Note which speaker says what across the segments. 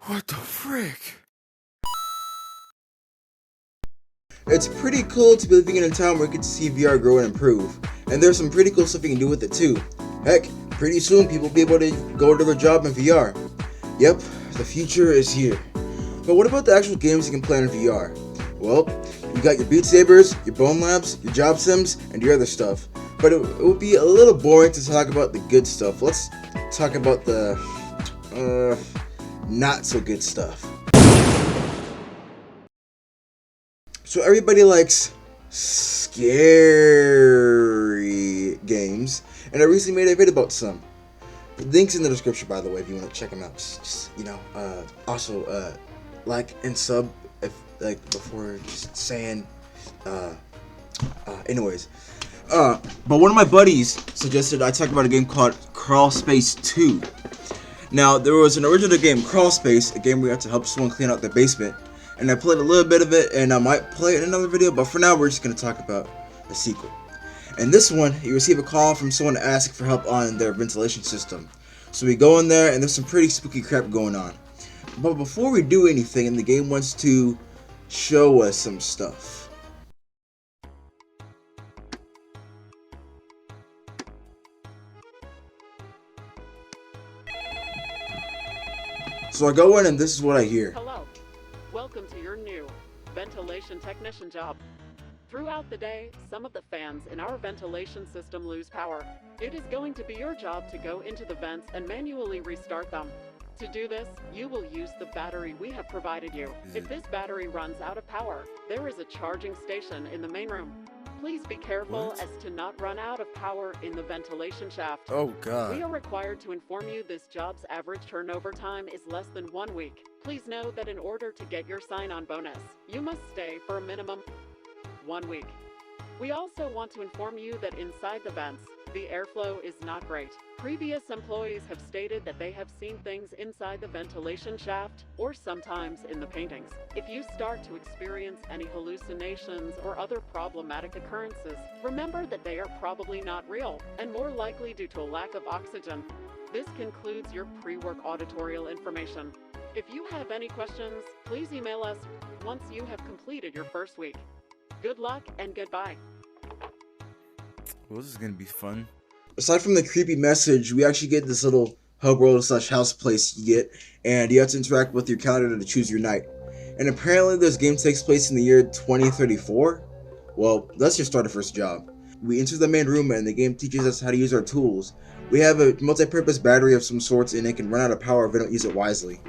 Speaker 1: What the frick?
Speaker 2: It's pretty cool to be living in a town where you get to see VR grow and improve. And there's some pretty cool stuff you can do with it too. Heck, pretty soon people will be able to go to their job in VR. Yep, the future is here. But what about the actual games you can play in VR? Well, you got your Beat Sabers, your Bone Labs, your Job Sims, and your other stuff. But it would be a little boring to talk about the good stuff. Let's talk about the not so good stuff. So everybody likes scary games, and I recently made a video about some. The link's in the description, by the way, if you want to check them out. Just also like and sub if before just saying. Anyways, but one of my buddies suggested I talk about a game called Crawl Space 2. Now there was an original game, Crawl Space, a game where you have to help someone clean out their basement. And I played a little bit of it, and I might play it in another video, but for now we're just going to talk about the sequel. In this one, you receive a call from someone asking for help on their ventilation system. So we go in there, and there's some pretty spooky crap going on. But before we do anything, the game wants to show us some stuff. So I go in, and this is what I hear.
Speaker 3: Hello. Welcome to your new ventilation technician job. Throughout the day, some of the fans in our ventilation system lose power. It is going to be your job to go into the vents and manually restart them. To do this, you will use the battery we have provided you. If this battery runs out of power, there is a charging station in the main room. Please be careful as to not run out of power in the ventilation shaft.
Speaker 1: Oh god.
Speaker 3: We are required to inform you this job's average turnover time is less than 1 week. Please know that in order to get your sign-on bonus, you must stay for a minimum 1 week. We also want to inform you that inside the vents, the airflow is not great. Previous employees have stated that they have seen things inside the ventilation shaft or sometimes in the paintings. If you start to experience any hallucinations or other problematic occurrences, remember that they are probably not real and more likely due to a lack of oxygen. This concludes your pre-work auditorial information. If you have any questions, please email us once you have completed your first week. Good luck and goodbye.
Speaker 1: Well, this is gonna be fun.
Speaker 2: Aside from the creepy message, we actually get this little hub world / house place you get, and you have to interact with your calendar to choose your night. And apparently this game takes place in the year 2034. Well, let's just start our first job. We enter the main room and the game teaches us how to use our tools. We have a multi-purpose battery of some sorts and it can run out of power if we don't use it wisely.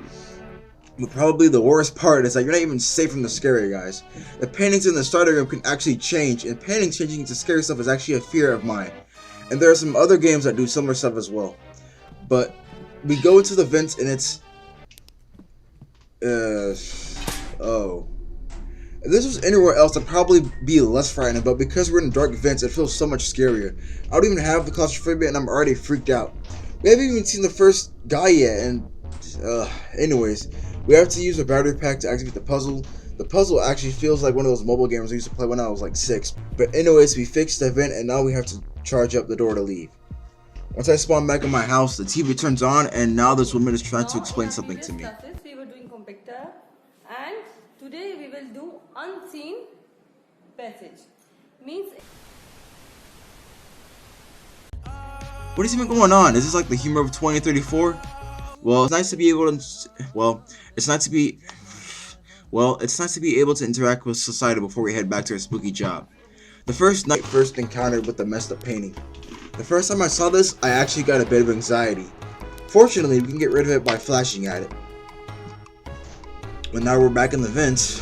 Speaker 2: But probably the worst part is that you're not even safe from the scary guys. The paintings in the starter room can actually change, and paintings changing into scary stuff is actually a fear of mine. And there are some other games that do similar stuff as well. But we go into the vents and it's oh. If this was anywhere else, I'd probably be less frightened, but because we're in dark vents, it feels so much scarier. I don't even have the claustrophobia and I'm already freaked out. We haven't even seen the first guy yet, and anyways, we have to use a battery pack to activate the puzzle. The puzzle actually feels like one of those mobile games I used to play when I was like 6. But anyways, we fixed the vent and now we have to charge up the door to leave. Once I spawn back in my house, the TV turns on and now this woman is trying to explain something to me.
Speaker 4: We were doing compactor and today we will do unseen passage. Means
Speaker 2: What is even going on? Is this like the humor of 2034? Well, it's nice to be able to it's nice to be able to interact with society before we head back to our spooky job. The first night encountered with the messed up painting. The first time I saw this, I actually got a bit of anxiety. Fortunately, we can get rid of it by flashing at it. But now we're back in the vents,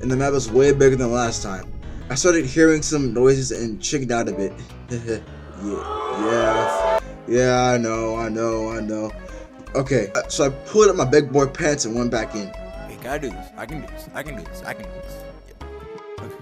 Speaker 2: and the map is way bigger than last time. I started hearing some noises and chickened out a bit. Yeah, I know. Okay, so I pulled up my big boy pants and went back in.
Speaker 1: Hey, can I do this? I can do this. Yeah. Okay.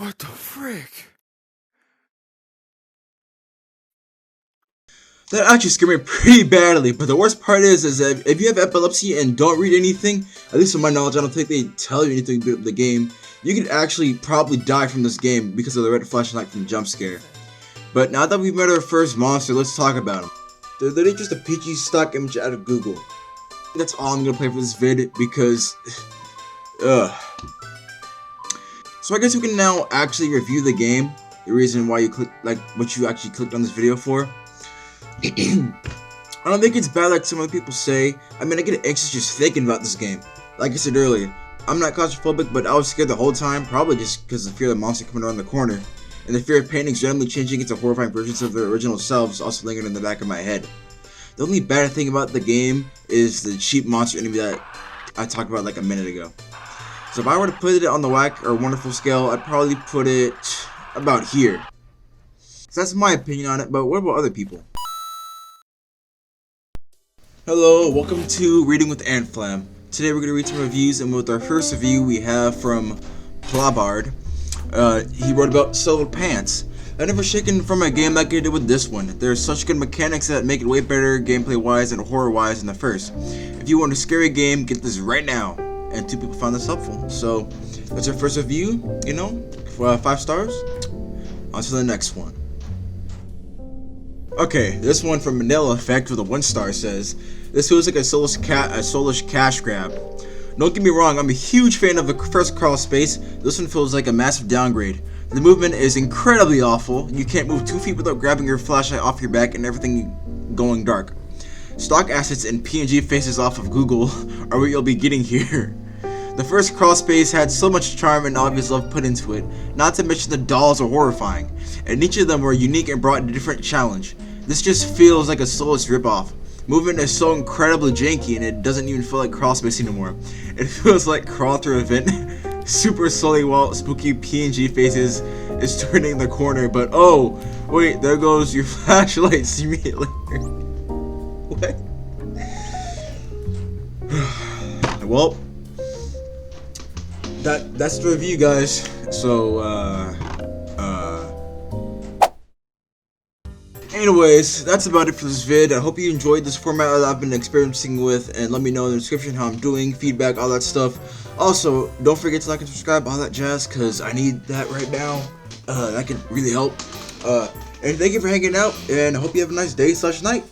Speaker 1: What the frick?
Speaker 2: That actually scared me pretty badly, but the worst part is that if you have epilepsy and don't read anything, at least from my knowledge, I don't think they tell you anything about the game, you could actually probably die from this game because of the red flashlight from the jump scare. But now that we've met our first monster, let's talk about him. They're literally just a PG stock image out of Google. That's all I'm gonna play for this vid because, So I guess we can now actually review the game. The reason why you click, like, what you actually clicked on this video for. I don't think it's bad like some other people say. I mean, I get anxious just thinking about this game. Like I said earlier, I'm not claustrophobic, but I was scared the whole time, probably just because of the fear of the monster coming around the corner. And the fear of paintings randomly changing into horrifying versions of their original selves also lingered in the back of my head. The only bad thing about the game is the cheap monster enemy that I talked about like a minute ago. So if I were to put it on the Wack or Wonderful scale, I'd probably put it about here. So that's my opinion on it, but what about other people? Hello, welcome to Reading with Antflam. Today we're going to read some reviews, and with our first review we have from Plabard. He wrote about Solar Pants. I've never shaken from a game like I did with this one. There's such good mechanics that make it way better gameplay wise and horror wise than the first. If you want a scary game, get this right now. And 2 people found this helpful. So that's our first review, you know, for 5 stars. On to the next one. Okay, this one from Manila Effect with a 1 star says, this feels like a soulish cash grab. Don't get me wrong, I'm a huge fan of the first crawl space. This one feels like a massive downgrade. The movement is incredibly awful. You can't move 2 feet without grabbing your flashlight off your back and everything going dark. Stock assets and PNG faces off of Google are what you'll be getting here. The first crawl space had so much charm and obvious love put into it, not to mention the dolls are horrifying, and each of them were unique and brought a different challenge. This just feels like a soulless ripoff. Movement is so incredibly janky and it doesn't even feel like crawl space anymore. It feels like crawl through a vent super slowly while spooky PNG faces is turning the corner, but oh, wait, there goes your flashlight immediately. What? Well, that's the review, guys. So, anyways, that's about it for this vid. I hope you enjoyed this format that I've been experimenting with, and let me know in the description how I'm doing, feedback, all that stuff. Also, don't forget to like and subscribe, all that jazz, because I need that right now. That can really help. And thank you for hanging out, and I hope you have a nice day/night.